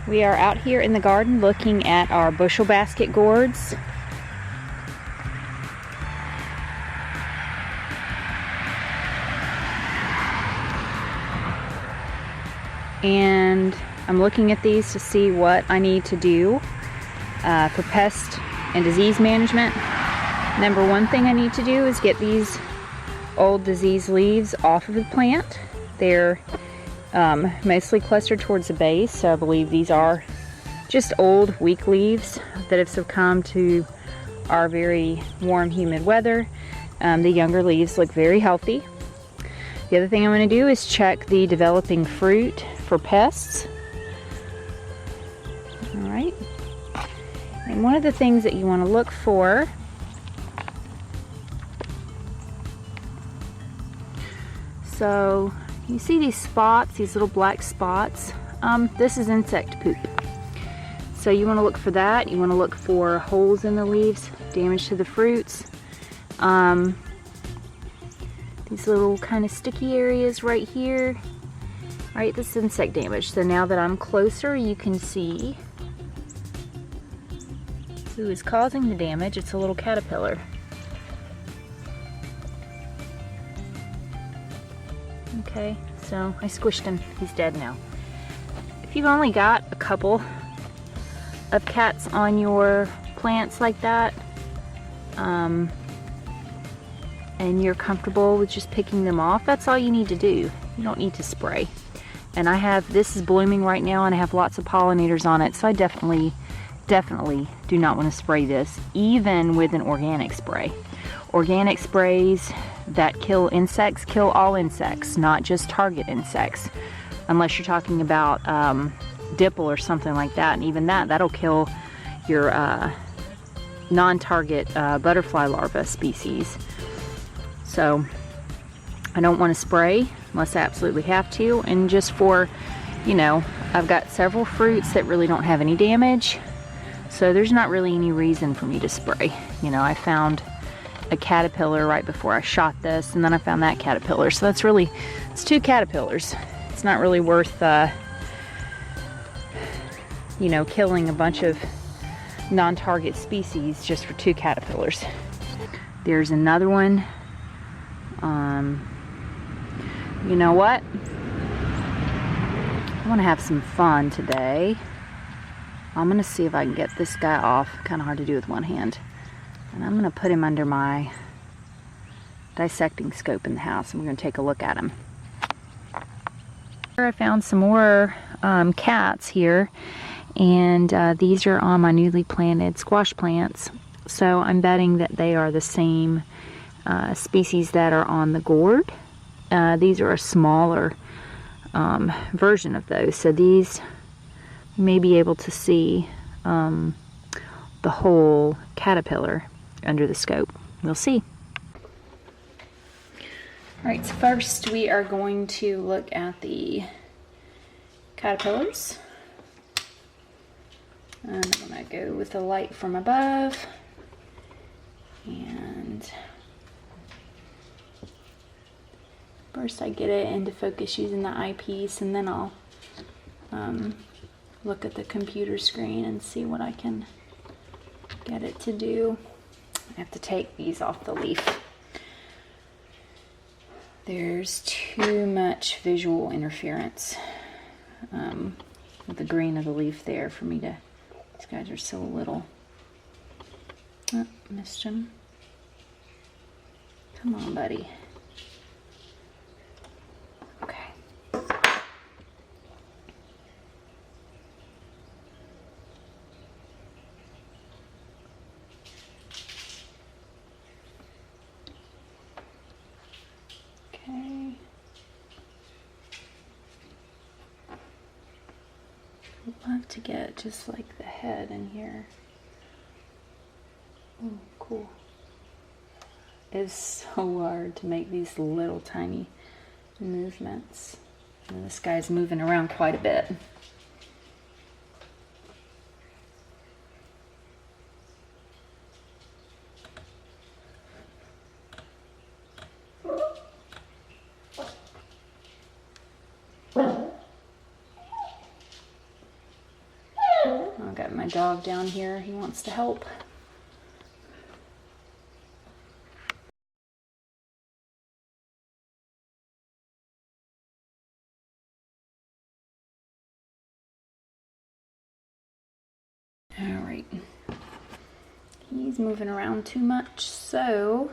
We are out here in the garden looking at our bushel basket gourds. And I'm looking at these to see what I need to do for pest and disease management. Number one thing I need to do is get these old diseased leaves off of the plant. They're mostly clustered towards the base, so I believe these are just old, weak leaves that have succumbed to our very warm, humid weather. The younger leaves look very healthy. The other thing I'm going to do is check the developing fruit for pests. Alright. And one of the things that you want to look for so you see these spots, these little black spots. This is insect poop. So you want to look for that. You want to look for holes in the leaves, damage to the fruits. These little kind of sticky areas right here. Right, this is insect damage. So now that I'm closer, you can see who is causing the damage. It's a little caterpillar. Okay, so I squished him. He's dead now. If you've only got a couple of cats on your plants like that, and you're comfortable with just picking them off, that's all you need to do. You don't need to spray. And this is blooming right now and I have lots of pollinators on it, so I definitely do not want to spray this, even with an organic spray. Organic sprays that kill insects kill all insects, not just target insects. Unless you're talking about dipple or something like that, and even that'll kill your non-target butterfly larva species. So I don't want to spray unless I absolutely have to. And just for, I've got several fruits that really don't have any damage, so there's not really any reason for me to spray. I found a caterpillar right before I shot this, and then I found that caterpillar, so it's two caterpillars. It's not really worth killing a bunch of non-target species just for two caterpillars. There's another one. You know what? I want to have some fun today. I'm going to see if I can get this guy off. Kind of hard to do with one hand. And I'm going to put him under my dissecting scope in the house, and we're going to take a look at him. I found some more cats here, and these are on my newly planted squash plants. So I'm betting that they are the same species that are on the gourd. These are a smaller version of those. So these, you may be able to see the whole caterpillar under the scope. We'll see. Alright, so first we are going to look at the caterpillars. And I'm going to go with the light from above. And first I get it into focus using the eyepiece, and then I'll look at the computer screen and see what I can get it to do. I have to take these off the leaf. There's too much visual interference with the green of the leaf there for me to, these guys are so little. Oh, missed him. Come on, buddy. Okay. Okay. I'd love to get just like the head in here. Oh, cool. It's so hard to make these little tiny movements. And this guy's moving around quite a bit. my dog down here. He wants to help. All right. He's moving around too much, so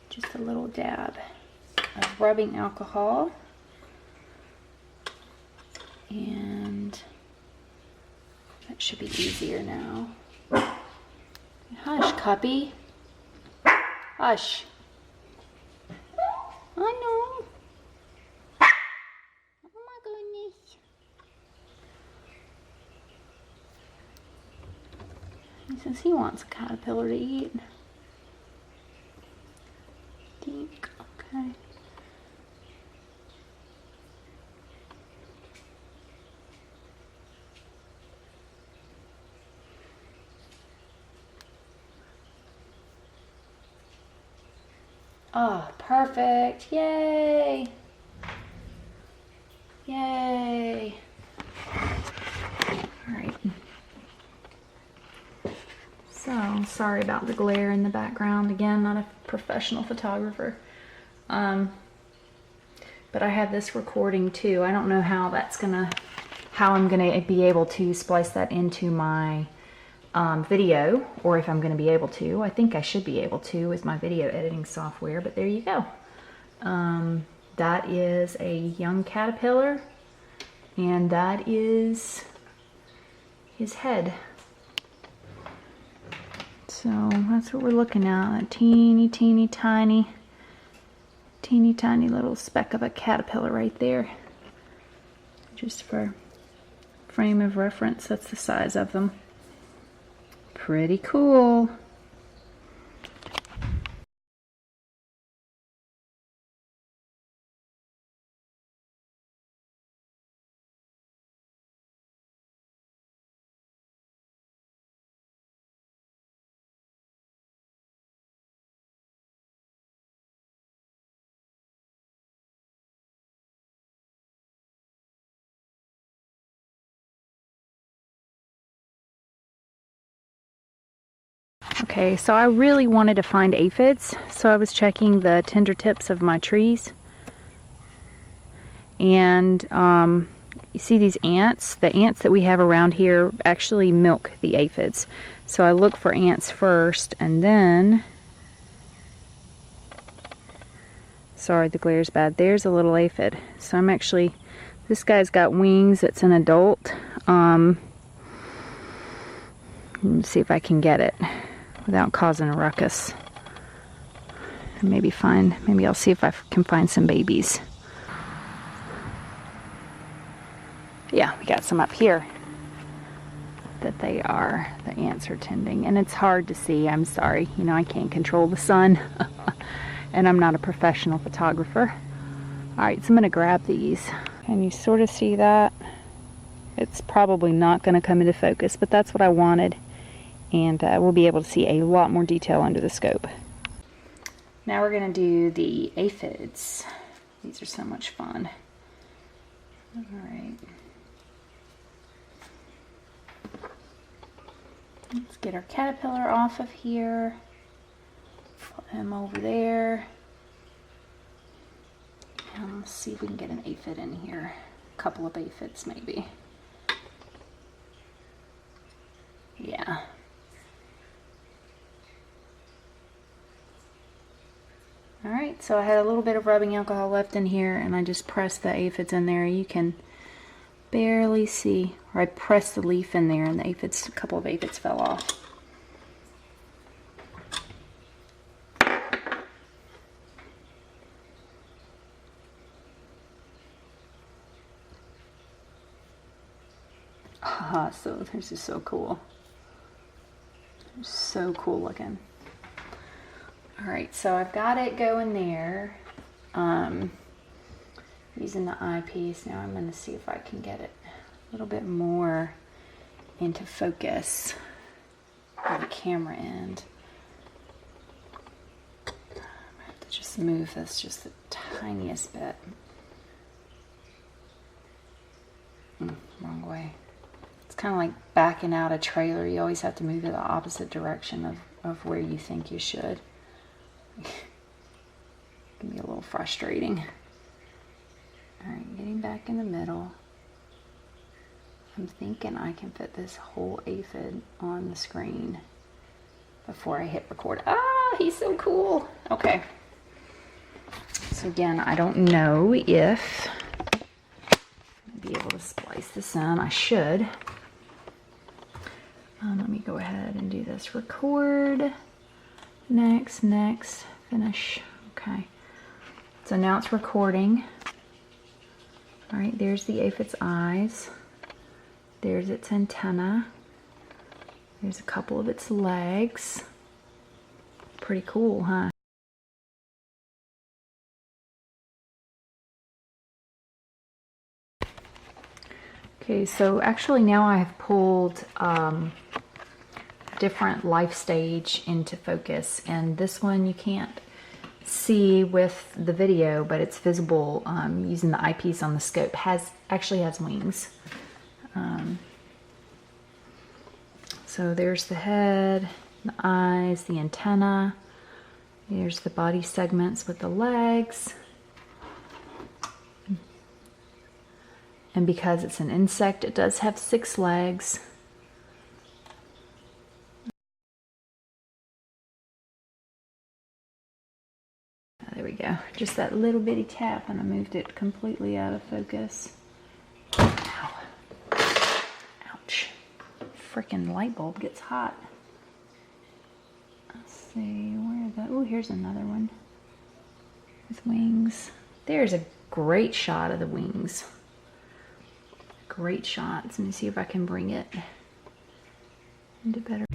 just a little dab of rubbing alcohol. And that should be easier now. Hush, Cuppy. Hush. I know. Oh my goodness. He says he wants a caterpillar to eat. Dink. Okay. Oh, perfect. Yay. Yay. All right. So, sorry about the glare in the background. Again, not a professional photographer. But I have this recording too. I don't know how I'm gonna be able to splice that into my video, or if I'm going to be able to. I think I should be able to with my video editing software, but there you go. That is a young caterpillar, and that is his head. So that's what we're looking at, a teeny tiny little speck of a caterpillar right there. Just for frame of reference, that's the size of them. Pretty cool. Okay, so I really wanted to find aphids, so I was checking the tender tips of my trees. And you see these ants? The ants that we have around here actually milk the aphids. So I look for ants first, and then... Sorry, the glare's bad. There's a little aphid. So I'm actually... This guy's got wings. It's an adult. Let's see if I can get it without causing a ruckus. And maybe I'll see if I can find some babies. Yeah, we got some up here that the ants are tending. And it's hard to see, I'm sorry. You know, I can't control the sun. And I'm not a professional photographer. Alright, so I'm going to grab these. Can you sort of see that? It's probably not going to come into focus, but that's what I wanted. And we'll be able to see a lot more detail under the scope. Now we're going to do the aphids. These are so much fun. Alright. Let's get our caterpillar off of here. Put him over there. And let's see if we can get an aphid in here. A couple of aphids maybe. Yeah. Alright, so I had a little bit of rubbing alcohol left in here, and I just pressed the aphids in there. You can barely see, or I pressed the leaf in there and the aphids, a couple of aphids fell off. So this is so cool. So cool looking. Alright, so I've got it going there. Using the eyepiece. Now I'm going to see if I can get it a little bit more into focus on the camera end. I have to just move this just the tiniest bit. Wrong way. It's kind of like backing out a trailer. You always have to move in the opposite direction of where you think you should. It can be a little frustrating. Alright, getting back in the middle. I'm thinking I can fit this whole aphid on the screen before I hit record. Ah, he's so cool. Okay. So again, I don't know if I'll be able to splice this in. I should. Let me go ahead and do this. Record. Next, finish. Okay. So now it's recording. All right, there's the aphid's eyes. There's its antenna. There's a couple of its legs. Pretty cool, huh? Okay, so actually now I have pulled different life stage into focus, and this one you can't see with the video, but it's visible using the eyepiece on the scope. Actually has wings. So there's the head, the eyes, the antenna. There's the body segments with the legs. And because it's an insect, it does have 6 legs. There we go. Just that little bitty tap and I moved it completely out of focus. Ow. Ouch. Frickin' light bulb gets hot. Let's see, where are the... Oh, here's another one with wings. There's a great shot of the wings. Great shots. Let me see if I can bring it into better.